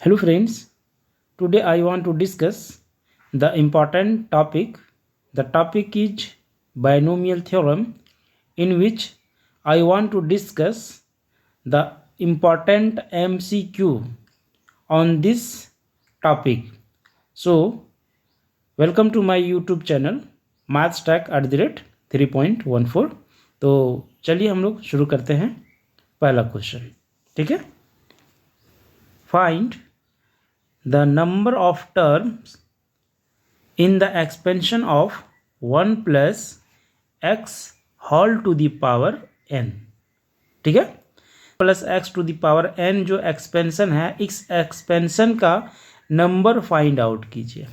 Hello friends, today I want to discuss the important topic. The topic is binomial theorem, in which I want to discuss the important MCQ on this topic. So, welcome to my YouTube channel mathstack@3.14। तो चलिए हम लोग शुरू करते हैं पहला question. ठीक है, find the number of terms in the expansion of 1 plus x whole to the power n। ठीक है, plus x to the power n जो एक्सपेंशन है, इस एक्सपेंशन का नंबर फाइंड आउट कीजिए।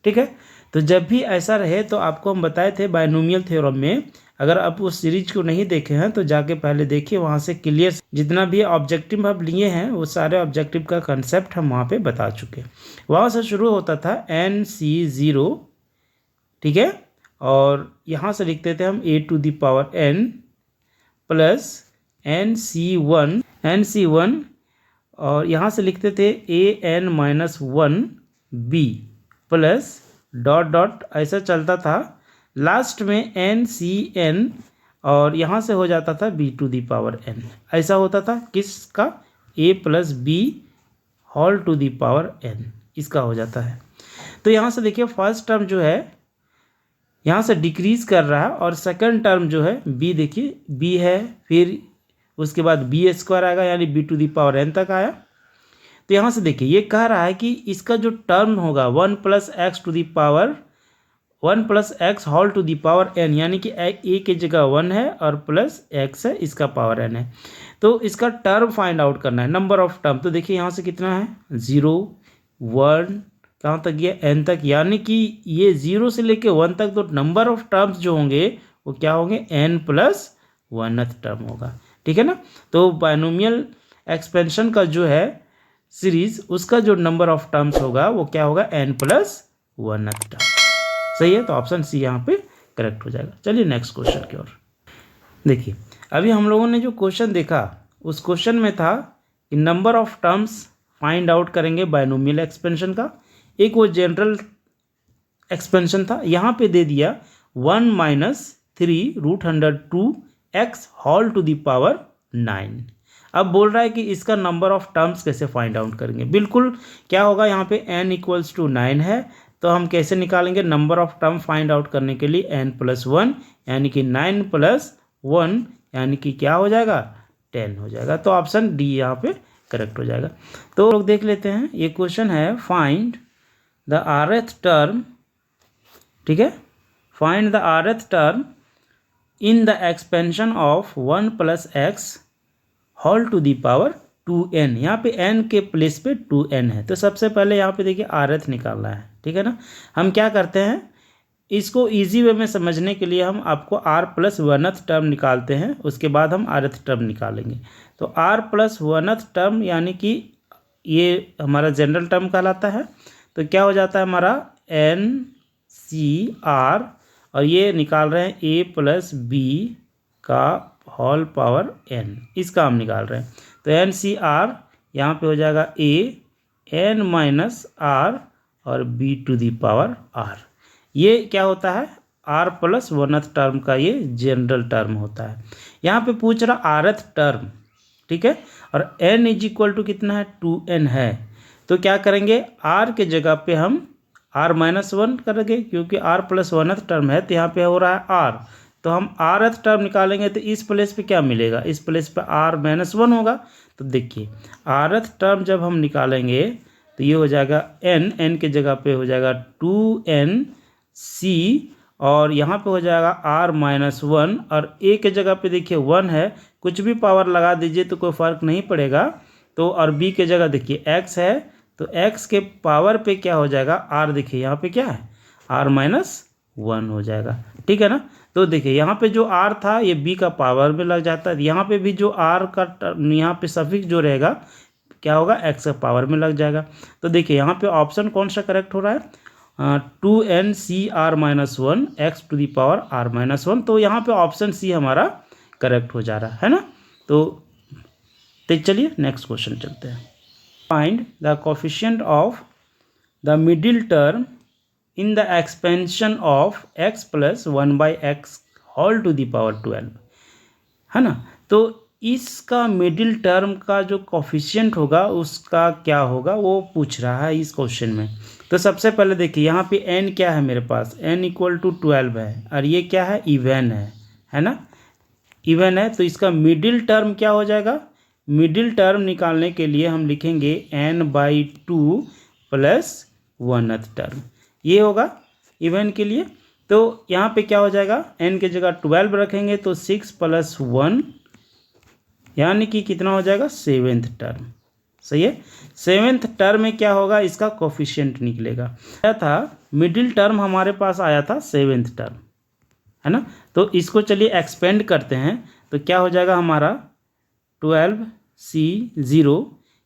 ठीक है, तो जब भी ऐसा रहे तो आपको हम बताए थे बायनोमियल थ्योरम में, अगर आप उस सीरीज को नहीं देखे हैं तो जाके पहले देखिए, वहाँ से क्लियर जितना भी ऑब्जेक्टिव हम लिए हैं वो सारे ऑब्जेक्टिव का कंसेप्ट हम वहाँ पे बता चुके हैं। वहाँ से शुरू होता था NC0। ठीक है, और यहाँ से लिखते थे हम a to the power n plus NC1 और यहाँ से लिखते थे an-1b प्लस डॉट डॉट ऐसा चलता था, लास्ट में NCn और यहाँ से हो जाता था b to the power n। ऐसा होता था किसका, a plus b whole to the power n, इसका हो जाता है। तो यहाँ से देखिए फर्स्ट टर्म जो है यहाँ से डिक्रीज कर रहा है, और सेकंड टर्म जो है b, देखिए b है, फिर उसके बाद b स्क्वायर आएगा यानी b to the power n तक आया। तो यहाँ से देखिए ये कह रहा है कि इसका जो टर्म होगा 1 plus x to the power 1 plus x whole to the power n, यानी कि a की जगह 1 है और प्लस x है, इसका पावर n है। तो इसका टर्म फाइंड आउट करना है, नंबर ऑफ टर्म। तो देखिए यहाँ से कितना है, 0 1 कहाँ तक गया, n तक, यानी कि ये 0 से लेके 1 तक, तो नंबर ऑफ टर्म्स जो होंगे वो क्या होंगे, n प्लस 1th टर्म होगा। ठीक है ना, तो बायनोमियल एक्सपेंशन का जो है सीरीज, उसका जो नंबर ऑफ टर्म्स होगा वो क्या होगा, n प्लस 1th टर्म। सही है, तो ऑप्शन सी यहाँ पे करेक्ट हो जाएगा। चलिए नेक्स्ट क्वेश्चन की ओर देखिए। अभी हम लोगों ने जो क्वेश्चन देखा, उस क्वेश्चन में था कि number of terms find out करेंगे बायनोमियल एक्सपेंशन का। एक वो जनरल एक्सपेंशन था, यहाँ पे दे दिया 1 minus 3√102x whole to the power 9। अब बोल रहा है कि इसका नंबर ऑफ टर्म्स कैसे फाइंड आउट करेंगे। बिल्कुल क्या होगा, यहाँ पे n इक्वल्स टू 9 है, तो हम कैसे निकालेंगे number of term find out करने के लिए, n प्लस 1 यानी कि 9 प्लस 1 यानी कि क्या हो जाएगा, 10 हो जाएगा। तो ऑप्शन डी यहाँ पे करेक्ट हो जाएगा। तो लोग देख लेते हैं, ये क्वेश्चन है फाइंड द rth टर्म। ठीक है, find the rth term in the expansion of 1 plus x whole to the power 2n। यहाँ पे n के प्लेस पे 2n है, तो सबसे पहले यहाँ पे देखिए rth निकालना है। ठीक है ना, हम क्या करते हैं, इसको इजी वे में समझने के लिए हम आपको r प्लस 1th टर्म निकालते हैं, उसके बाद हम rth टर्म निकालेंगे। तो r प्लस 1th टर्म यानी कि ये हमारा जनरल टर्म कहलाता है। तो क्या हो जाता है हमारा NCr, और ये निकाल रहे हैं a प्लस b का होल पावर n, इसका हम निकाल रहे हैं। तो NCr यहाँ पे हो जाएगा a n माइनस r और b to the power r। ये क्या होता है, r प्लस 1th टर्म का ये जनरल टर्म होता है। यहाँ पे पूछ रहा rth टर्म। ठीक है, और n इज इक्वल टू कितना है, 2n है। तो क्या करेंगे, r के जगह पे हम r माइनस 1 करेंगे, क्योंकि r प्लस 1th टर्म है, तो यहाँ पे हो रहा है r। तो हम rth टर्म निकालेंगे तो इस प्लेस पे क्या मिलेगा, इस प्लेस पे r माइनस 1 होगा। तो देखिए rth टर्म जब हम निकालेंगे तो ये हो जाएगा n के जगह पे हो जाएगा 2nc, और यहाँ पे हो जाएगा r माइनस 1, और a के जगह पे देखिए 1 है, कुछ भी पावर लगा दीजिए तो कोई फ़र्क नहीं पड़ेगा। तो और b के जगह देखिए x है, तो x के पावर पे क्या हो जाएगा, r देखिए यहाँ पे क्या है, r माइनस 1 हो जाएगा। ठीक है ना, तो देखिए यहाँ पे जो r था ये b का पावर में लग जाता है, यहाँ पे भी जो r का यहाँ पे सफिक्स जो रहेगा क्या होगा, x का पावर में लग जाएगा। तो देखिए यहाँ पे ऑप्शन कौन सा करेक्ट हो रहा है, 2NCr minus 1 x to the power r minus 1। तो यहाँ पे ऑप्शन सी हमारा करेक्ट हो जा रहा है ना। तो चलिए नेक्स्ट क्वेश्चन चलते हैं। Find the coefficient of the middle term in the expansion of x plus 1/x whole to the power 12, है ना। तो इसका मिडिल टर्म का जो कोफिशिएंट होगा उसका क्या होगा वो पूछ रहा है इस क्वेश्चन में। तो सबसे पहले देखिए यहाँ पे n क्या है, मेरे पास n इक्वल टू 12 है और ये क्या है, इवन है ना, इवन है। तो इसका मिडिल टर्म क्या हो जाएगा, मिडिल टर्म निकालने के लिए हम लिखेंगे n/2 प्लस 1th टर्म, ये होगा इवन के लिए। तो यहाँ पे क्या हो जाएगा, n के जगह 12 रखेंगे तो 6 प्लस 1 यानी कि कितना हो जाएगा, 7th टर्म। सही है, 7th टर्म में क्या होगा, इसका कोफिशिएंट निकलेगा। क्या था, मिडिल टर्म हमारे पास आया था 7th टर्म, है ना। तो इसको चलिए एक्सपेंड करते हैं, तो क्या हो जाएगा हमारा 12c0,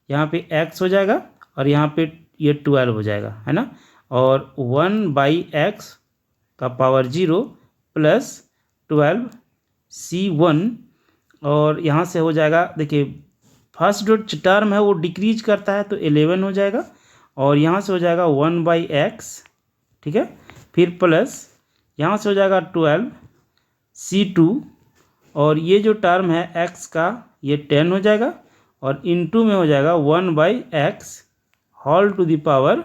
यहाँ पे x हो जाएगा और यहाँ पे ये 12 हो जाएगा, है ना। और 1/x का पावर 0 प्लस 12c1 और यहाँ से हो जाएगा, देखिए फर्स्ट जो टर्म है वो डिक्रीज करता है तो 11 हो जाएगा और यहाँ से हो जाएगा 1/x, ठीक है। फिर प्लस यहाँ से हो जाएगा 12c2 और ये जो टर्म है x का ये 10 हो जाएगा और इनटू में हो जाएगा 1/x whole to the power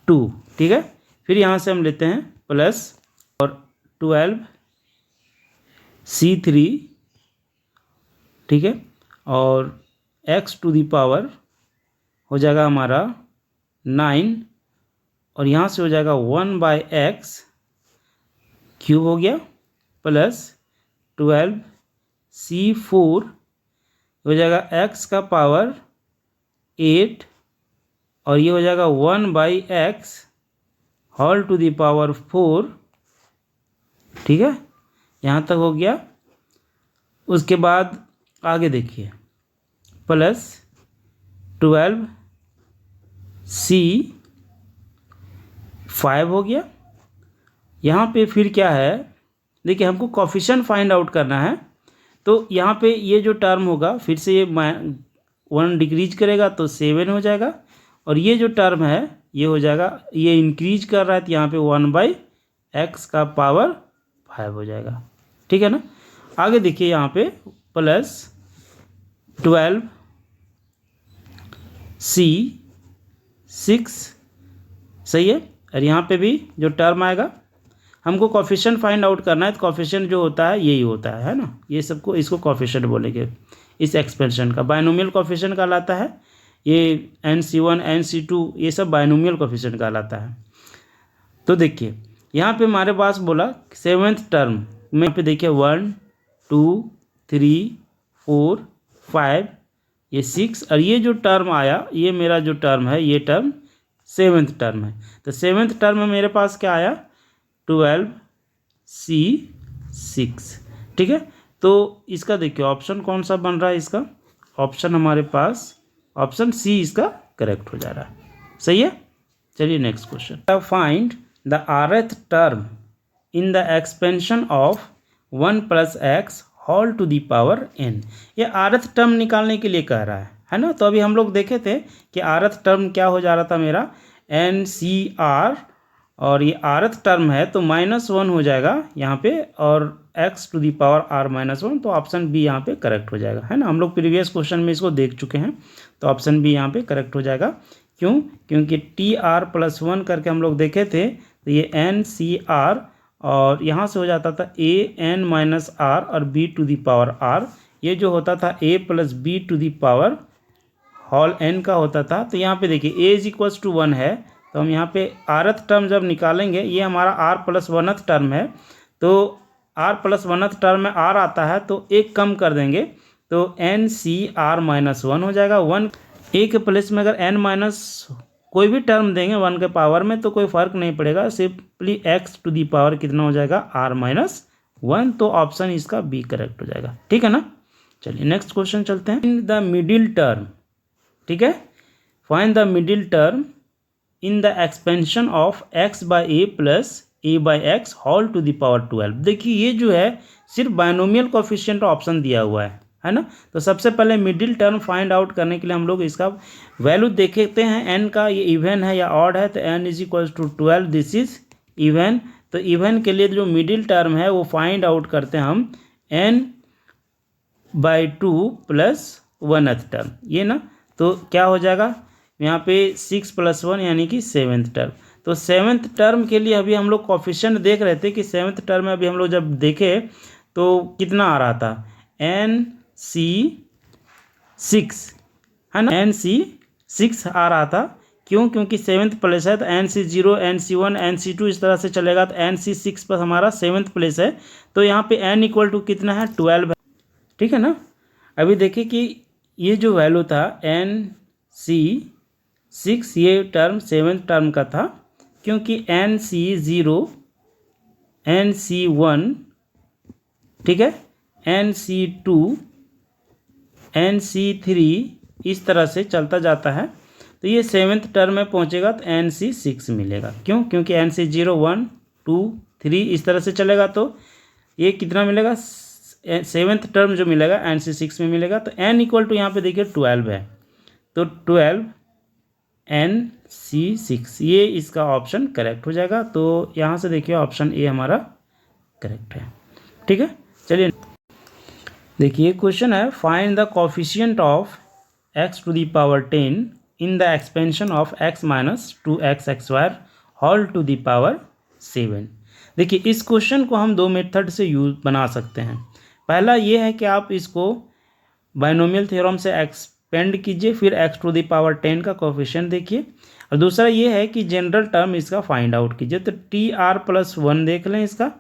2, ठीक है। फिर यहाँ से हम लेते हैं प्लस और 12c3, ठीक है, और x टू द पावर हो जाएगा हमारा 9 और यहाँ से हो जाएगा 1/x क्यूब हो गया प्लस 12c4 हो जाएगा x का पावर 8 और ये हो जाएगा 1/x whole to the power 4, ठीक है, यहाँ तक हो गया। उसके बाद आगे देखिए प्लस 12c5 हो गया। यहाँ पे फिर क्या है, देखिए हमको कोफिशिएंट फाइंड आउट करना है, तो यहाँ पे ये जो टर्म होगा फिर से ये 1 डिक्रीज करेगा तो 7 हो जाएगा और ये जो टर्म है ये हो जाएगा, ये इंक्रीज कर रहा है तो यहाँ पे 1/x का पावर 5 हो जाएगा, ठीक है ना। आगे देखिए यहाँ पे प्लस 12c6, सही है। और यहाँ पे भी जो टर्म आएगा हमको कोफिशिएंट फाइंड आउट करना है, तो कोफिशिएंट जो होता है यही होता है ना, ये सबको इसको कोफिशिएंट बोलेंगे। इस एक्सपेंशन का बायनोमियल कोफिशिएंट कहलाता है, ये NC1 NC2 ये सब बायनोमियल कोफिशिएंट कहलाता है। तो देखिए यहाँ पे हमारे पास बोला 7th टर्म में, पे देखिए 1 2 3 4 5 ये 6 और ये जो टर्म आया ये मेरा जो टर्म है ये टर्म 7th टर्म है। तो 7th टर्म में मेरे पास क्या आया, 12c6, ठीक है। तो इसका देखिए ऑप्शन कौन सा बन रहा है, इसका ऑप्शन हमारे पास ऑप्शन सी इसका करेक्ट हो जा रहा है, सही है। चलिए next question, find the rth term in the expansion of 1 plus x whole to the power n। ये rth टर्म निकालने के लिए कह रहा है ना। तो अभी हम लोग देखे थे कि rth टर्म क्या हो जा रहा था मेरा NCR और ये rth टर्म है तो -1 हो जाएगा यहाँ पे और x to the power r-1, तो ऑप्शन बी यहाँ पे करेक्ट हो जाएगा, है ना। हम लोग प्रीवियस क्वेश्चन में इसको देख चुके हैं, तो ऑप्शन बी यहाँ पे करेक्ट हो जाएगा। क्यों, क्योंकि TR+1 करके हम लोग देखे थे, तो ये NCR और यहाँ से हो जाता था AN-R और B to the power R, ये जो होता था A plus B to the power whole n का होता था। तो यहाँ पे देखिए A इज टू 1 है, तो हम यहाँ पे rth टर्म जब निकालेंगे, ये हमारा r+1th टर्म है, तो r+1th टर्म में r आता है तो एक कम कर देंगे तो NCR-1 हो जाएगा। 1 a के प्लेस में अगर n माइनस कोई भी टर्म देंगे 1 के पावर में तो कोई फर्क नहीं पड़ेगा, simply x to the power कितना हो जाएगा, r-1, तो ऑप्शन इसका बी करेक्ट हो जाएगा, ठीक है ना। चलिए नेक्स्ट क्वेश्चन चलते हैं। इन द मिडिल टर्म, ठीक है, find the middle term in the expansion of x/a plus a/x whole to the power 12। देखिए ये जो है सिर्फ बायनोमियल कोफिशिएंट ऑप्शन दिया हुआ है है ना। तो सबसे पहले मिडिल टर्म फाइंड आउट करने के लिए हम लोग इसका वैल्यू देखते हैं एन का, ये इवन है या ऑड है। तो n is equals to 12, this is even. तो इवन के लिए जो मिडिल टर्म है वो फाइंड आउट करते हैं हम n/2 प्लस 1th टर्म, ये ना। तो क्या हो जाएगा यहाँ पे 6 + 1 यानी कि 7th टर्म। तो 7th टर्म के लिए अभी हम लोग कोफिशिएंट देख रहे थे कि 7th टर्म में अभी हम लोग जब देखे तो कितना आ रहा था, NC6, है ना। NC6 आ रहा था, क्यों? क्योंकि 7th प्लेस है। तो NC0, NC1, NC2 इस तरह से चलेगा। तो NC6 पर हमारा 7th प्लेस है। तो यहाँ पे n इक्वल टू कितना है, 12 है, ठीक है ना। अभी देखिए कि ये जो वैल्यू था NC6, ये टर्म 7th टर्म का था, क्योंकि NC0, NC1, ठीक है, NC2, NC3 इस तरह से चलता जाता है। तो ये 7th टर्म में पहुंचेगा तो NC6 मिलेगा, क्यों? क्योंकि NC0, 1, 2, 3 इस तरह से चलेगा। तो ये कितना मिलेगा, 7th टर्म जो मिलेगा NC6 में मिलेगा। तो n इक्वल टू यहाँ पे देखिए 12 है, तो 12 NC6, ये इसका ऑप्शन करेक्ट हो जाएगा। तो यहाँ से देखिए ऑप्शन ए हमारा करेक्ट है, ठीक है। चलिए देखिए क्वेश्चन है, find the coefficient of x to the power 10 in the expansion of x minus 2x² whole to the power 7। देखिए इस क्वेश्चन को हम दो मेथड से यूज बना सकते हैं। पहला ये है कि आप इसको बाइनोमियल थ्योरम से एक्सपेंड कीजिए, फिर x टू द पावर 10 का कोफिशिएंट देखिए। और दूसरा ये है कि जनरल टर्म इसका फाइंड आउट कीजिए। तो TR+1 देख लें इसका।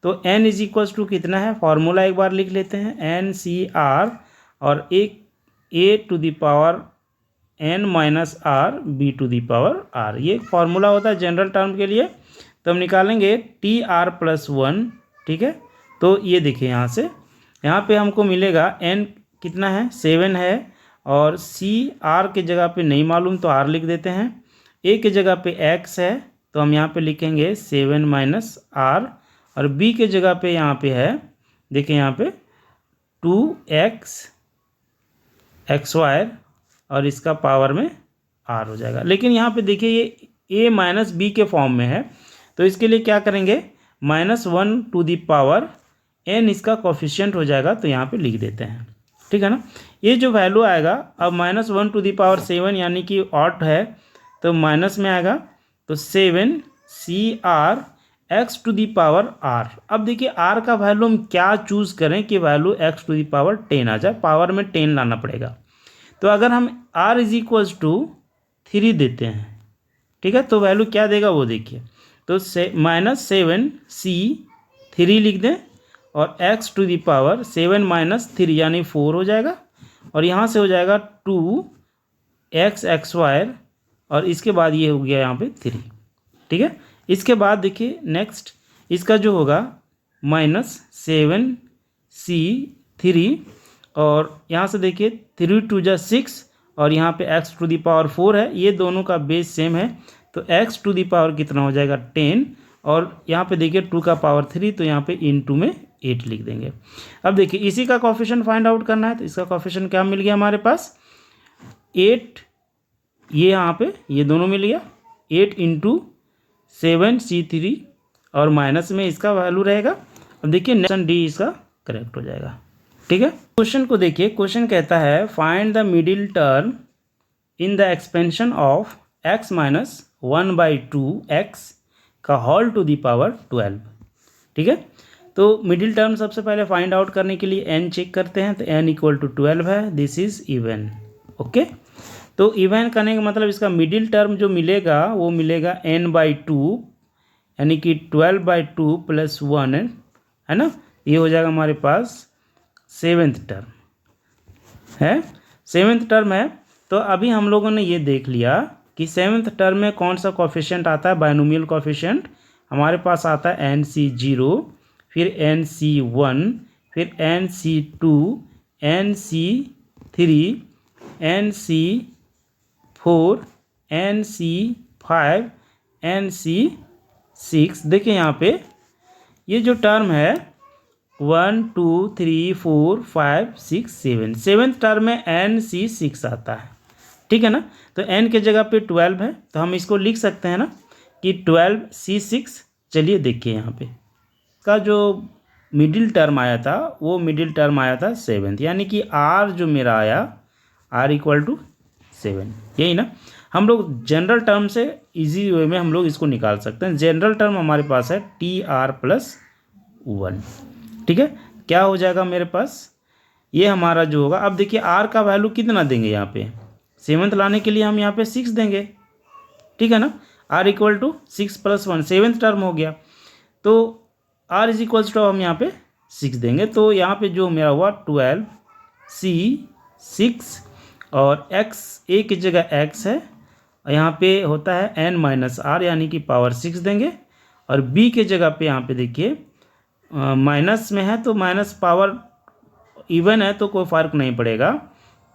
तो n इज इक्वल्स टू कितना है, फॉर्मूला एक बार लिख लेते हैं, NCR और एक a to the power n minus r b to the power r, ये फॉर्मूला होता है जनरल टर्म के लिए। तो हम निकालेंगे TR+1, ठीक है। तो ये देखिए यहाँ पे हमको मिलेगा n कितना है, 7 है, और c r के जगह पे नहीं मालूम तो r लिख देते हैं। a के जगह पे x है तो हम यहाँ पे लिखेंगे 7 माइनस r, और b के जगह पे यहाँ पे है, देखिए यहाँ पे 2x² और इसका पावर में r हो जाएगा। लेकिन यहाँ पे देखिए ये a माइनस बी के फॉर्म में है, तो इसके लिए क्या करेंगे, -1 टू द पावर n इसका कोफिशिएंट हो जाएगा। तो यहाँ पे लिख देते हैं, ठीक है ना। ये जो वैल्यू आएगा अब -1 टू द पावर 7 यानी कि ऑड है तो माइनस में आएगा। तो 7CR x to the power r। अब देखिए r का वैल्यू हम क्या चूज करें कि value x to the power 10 आ जाए, पावर में 10 लाना पड़ेगा। तो अगर हम r इज इक्वल्स टू 3 देते हैं, ठीक है, तो वैल्यू क्या देगा वो देखिए। तो -7C3 लिख दें और x to the power 7 minus 3 यानी 4 हो जाएगा, और यहाँ से हो जाएगा 2x² और इसके बाद ये हो गया यहाँ पे 3, ठीक है। इसके बाद देखिए नेक्स्ट इसका जो होगा -7C3, और यहाँ से देखिए 3 2 जा 6 और यहाँ पे x टू दी पावर 4 है, ये दोनों का बेस सेम है। तो x टू दी पावर कितना हो जाएगा 10, और यहाँ पे देखिए 2 का पावर 3, तो यहाँ पे इनटू में 8 लिख देंगे। अब देखिए इसी का कोफिशिएंट फाइंड आउट करना है। तो इसका कोफिशिएंट क्या मिल गया हमारे पास, 8, ये यहाँ पे ये दोनों मिल गया, 8 × 7C3 और माइनस में इसका वैल्यू रहेगा। अब देखिए ऑप्शन डी इसका करेक्ट हो जाएगा, ठीक है। क्वेश्चन को देखिए, क्वेश्चन कहता है find the middle term in the expansion of x minus 1/2x का होल टू दी पावर 12, ठीक है। तो मिडिल टर्म सबसे पहले फाइंड आउट करने के लिए n चेक करते हैं। तो n इक्वल टू 12 है, दिस इज इवन, ओके। तो इवन करने का मतलब इसका मिडिल टर्म जो मिलेगा वो मिलेगा n/2 यानी कि 12/2 प्लस 1 है ना। ये हो जाएगा हमारे पास 7th टर्म है, 7th टर्म है। तो अभी हम लोगों ने ये देख लिया कि 7th टर्म में कौन सा कोफिशिएंट आता है, बाइनोमियल कोफिशिएंट हमारे पास आता है NC0, फिर NC1, फिर NC2, NC3, NC4, NC5, NC6। देखिए यहाँ पे ये जो टर्म है 1 2 3 4 5 6 7, सेवेंथ टर्म में NC6 आता है, ठीक है ना। तो n के जगह पे 12 है, तो हम इसको लिख सकते हैं ना कि 12C6। चलिए देखिए यहाँ पे का जो मिडिल टर्म आया था वो मिडिल टर्म आया था सेवेंथ, यानी कि R जो मेरा आया R इक्वल टू 7, यही ना। हम लोग जनरल टर्म से इजी वे में हम लोग इसको निकाल सकते हैं। जनरल टर्म हमारे पास है TR+1, ठीक है। क्या हो जाएगा मेरे पास, ये हमारा जो होगा, अब देखिए R का वैल्यू कितना देंगे यहाँ पे, सेवन्थ लाने के लिए हम यहाँ पे 6 देंगे, ठीक है ना। R equal to 6 + 1 seventh term हो गया, तो R इज इक्वल्स टू हम यहाँ पे 6 देंगे, तो यहाँ पे जो मेरा हुआ 12C6 और x a की जगह x है, यहाँ पे होता है n-r यानी कि पावर 6 देंगे, और b के जगह पे यहाँ पे देखिए माइनस में है तो माइनस पावर इवन है तो कोई फ़र्क नहीं पड़ेगा,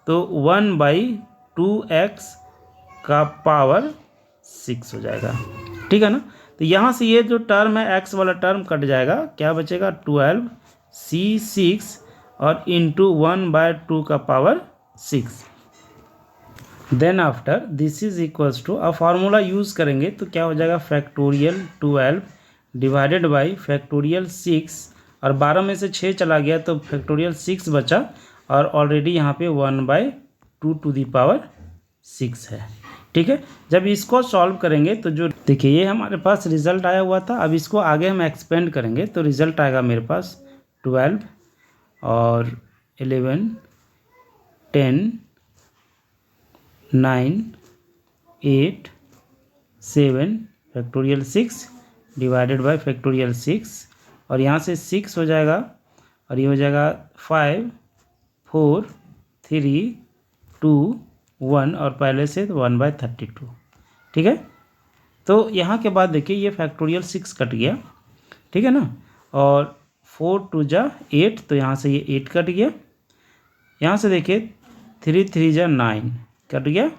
तो 1/2x का पावर 6 हो जाएगा, ठीक है ना। तो यहाँ से ये जो टर्म है x वाला टर्म कट जाएगा, क्या बचेगा 12C6 और इंटू 1/2 का power 6। Then after this is equals to, अब फार्मूला यूज़ करेंगे तो क्या हो जाएगा फैक्टोरियल 12 डिवाइडेड बाई फैक्टोरियल 6, और 12 में से 6 चला गया तो फैक्टोरियल 6 बचा, और ऑलरेडी यहाँ पे 1/2 टू दी पावर 6 है, ठीक है। जब इसको सॉल्व करेंगे तो जो देखिए ये हमारे पास रिजल्ट आया हुआ था, अब इसको आगे हम एक्सपेंड करेंगे तो रिजल्ट आएगा मेरे पास 12 और 11 10 9 8 7 फैक्टोरियल 6 डिवाइडेड बाय फैक्टोरियल 6, और यहाँ से 6 हो जाएगा और ये हो जाएगा 5 4 3 2 1 और पहले से 1/32, ठीक है। तो यहाँ के बाद देखिए ये फैक्टोरियल 6 कट गया, ठीक है ना, और 4 2 जा 8, तो यहाँ से ये 8 कट गया, यहाँ से देखिए 3 3 जा 9 कट गया,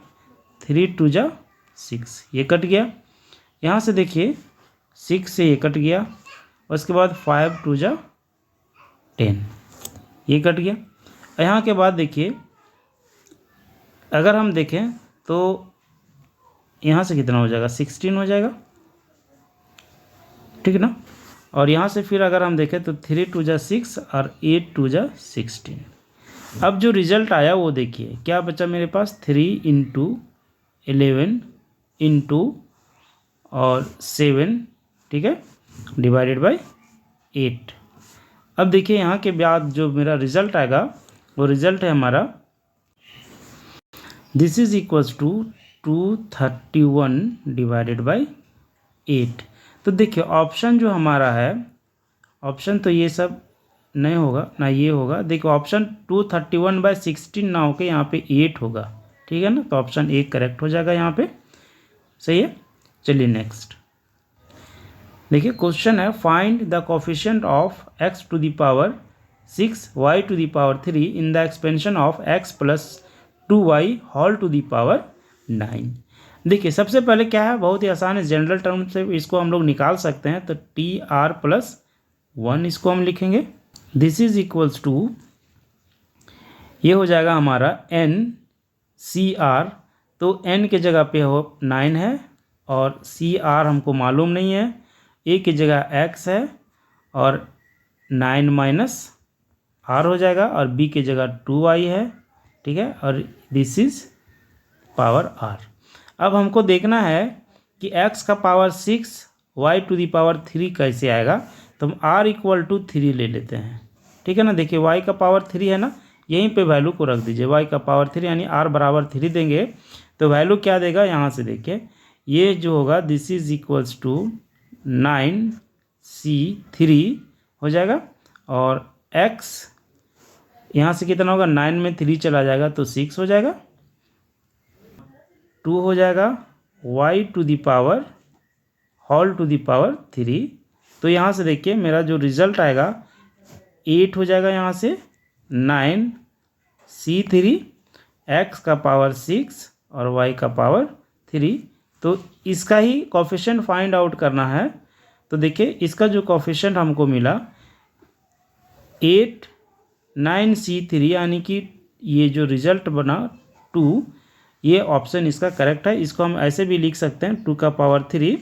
3 2 जा 6 ये कट गया, यहाँ से देखिए 6 से ये कट गया, उसके बाद 5 2 जा 10 ये कट गया। यहाँ के बाद देखिए अगर हम देखें तो यहाँ से कितना हो जाएगा 16 हो जाएगा, ठीक है ना। और यहाँ से फिर अगर हम देखें तो 3 2 जा 6 और 8 2 जा 16। अब जो रिजल्ट आया वो देखिए क्या बचा मेरे पास 3 × 11 × और 7, ठीक है, डिवाइडेड बाय 8। अब देखिए यहाँ के बाद जो मेरा रिजल्ट आएगा वो रिजल्ट है हमारा this is equals to 231 divided by 8। तो देखिए ऑप्शन जो हमारा है, ऑप्शन तो ये सब नहीं होगा ना, ये होगा, देखिए ऑप्शन 231/16 ना होकर यहाँ पे 8 होगा, ठीक है ना, तो ऑप्शन 1 करेक्ट हो जाएगा यहाँ पे, सही है। चलिए नेक्स्ट देखिए क्वेश्चन है find the coefficient of x to the power 6 y to the power 3 in the expansion of x + 2y whole to the power 9। देखिए सबसे पहले क्या है, बहुत ही आसान है, जनरल टर्म से इसको हम लोग निकाल सकते हैं, तो TR+1 इसको हम लिखेंगे, दिस इज इक्वल्स टू ये हो जाएगा हमारा NCR, तो n के जगह पे हो 9 है और CR हमको मालूम नहीं है, a की जगह x है और 9 - r हो जाएगा, और b की जगह 2y है, ठीक है, और दिस इज पावर r। अब हमको देखना है कि x का power 6 y to the power 3 कैसे आएगा, तो हम r इक्वल टू 3 ले लेते हैं, ठीक है ना। देखिए y का पावर 3 है ना, यहीं पे वैल्यू को रख दीजिए, y का पावर 3 यानी r बराबर 3 देंगे तो वैल्यू क्या देगा, यहाँ से देखिए ये जो होगा this is equals to 9C3 हो जाएगा, और x यहाँ से कितना होगा, 9 में 3 चला जाएगा तो 6 हो जाएगा, 2 हो जाएगा y to the power whole to the power 3, तो यहाँ से देखिए मेरा जो रिजल्ट आएगा 8 हो जाएगा, यहाँ से 9C3 x का पावर 6 और y का पावर 3, तो इसका ही कोफिशिएंट फाइंड आउट करना है। तो देखिए इसका जो कोफिशिएंट हमको मिला 89C3 यानी कि ये जो रिजल्ट बना 2, ये ऑप्शन इसका करेक्ट है। इसको हम ऐसे भी लिख सकते हैं 2 का पावर 3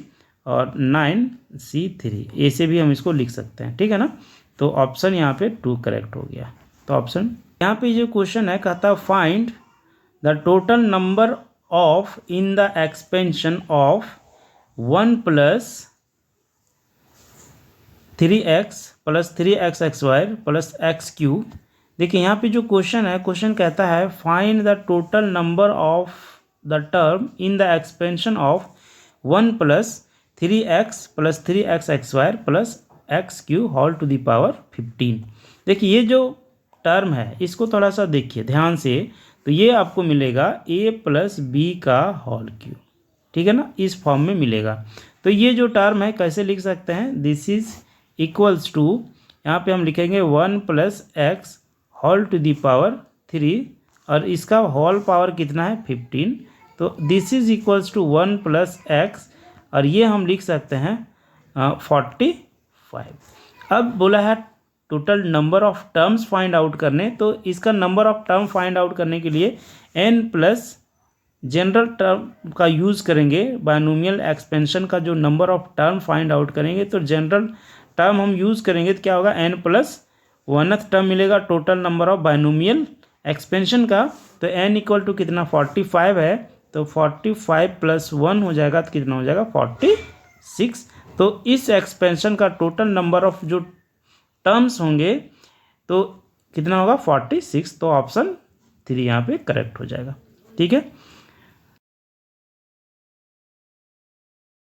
और 9C3, ऐसे भी हम इसको लिख सकते हैं, ठीक है ना। तो ऑप्शन यहाँ पे 2 करेक्ट हो गया। तो ऑप्शन यहाँ पे जो क्वेश्चन है कहता है find the total number of in the expansion of 1 + 3x + 3xy + x³ देखिए यहाँ पे जो क्वेश्चन है, क्वेश्चन कहता है find the total number of the term in the expansion of 1 + 3x + 3xy + x³ whole to the power 15। देखिए ये जो टर्म है इसको थोड़ा सा देखिए ध्यान से, तो ये आपको मिलेगा a + b का होल क्यूब, ठीक है ना, इस फॉर्म में मिलेगा। तो ये जो टर्म है कैसे लिख सकते हैं, दिस इज इक्वल्स टू, यहाँ पे हम लिखेंगे 1 + x whole to the power 3 और इसका होल पावर कितना है 15। तो this is equals to 1 + x और ये हम लिख सकते हैं 45। अब बोला है total number of terms find out करने, तो इसका number of term find out करने के लिए n प्लस जनरल टर्म का यूज़ करेंगे। बायनोमियल एक्सपेंशन का जो number of term find out करेंगे तो जनरल टर्म हम यूज़ करेंगे तो क्या होगा n + 1th टर्म मिलेगा total number of binomial expansion का। तो n इक्वल टू कितना 45 है, तो 45 + 1 हो जाएगा तो कितना हो जाएगा 46। तो इस एक्सपेंशन का टोटल नंबर ऑफ जो टर्म्स होंगे तो कितना होगा 46। तो ऑप्शन 3 यहाँ पे करेक्ट हो जाएगा, ठीक है।